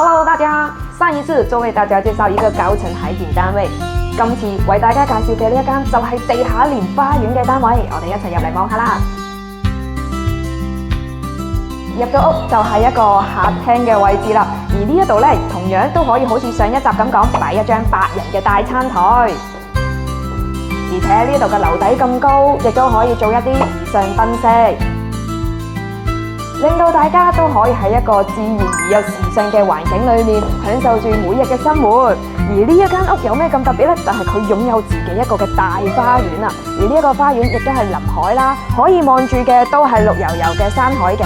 Hello， 大家，上一次就為大家介紹一個高層海景單位，今次為大家介紹嘅呢一間就係地下連花園嘅單位，我哋一齊入嚟望下啦。入咗屋就係一個客廳嘅位置啦，而呢一度咧同樣都可以好似上一集咁講，擺一張8人嘅大餐台，而且呢度嘅樓底咁高，亦都可以做一啲時尚燈飾。令到大家都可以喺一個自然而又時尚嘅環境裏面享受住每日嘅生活。而呢一間屋有咩咁特別呢？就係佢擁有自己一個嘅大花園啊！而呢一個花園亦都係臨海啦，可以望住嘅都係綠油油嘅山海景。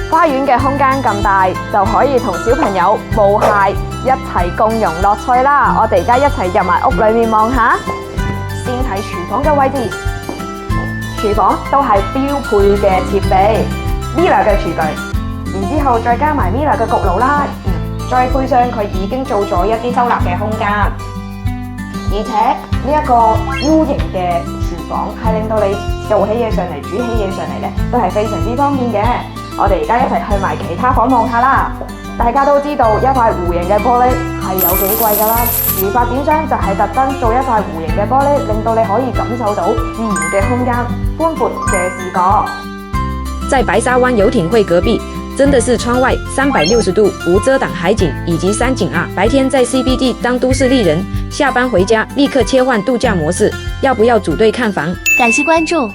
花園嘅空間咁大，就可以同小朋友無懈一齊共融樂趣啦！我哋而家一齊入埋屋裏面望下，先睇廚房嘅位置。廚房都係標配嘅設備 ，Miele 嘅廚具，然之後再加埋 Miele 嘅焗爐啦，再配上佢已經做咗一啲收納嘅空間，而且呢一個 U 型嘅廚房係令到你做起嘢上嚟、煮起嘢上嚟咧，都係非常之方便嘅。我哋而家一齊去埋其他房望下啦。大家都知道一塊弧形嘅玻璃係有幾貴㗎啦，而發展商就係特登做一塊弧形嘅玻璃，令到你可以感受到自然嘅空間、寬闊嘅視覺。在白沙灣遊艇會隔壁，真的是窗外360度無遮擋海景以及山景啊！白天在 CBD 當都市麗人，下班回家立刻切換度假模式，要不要組隊看房？感謝關注。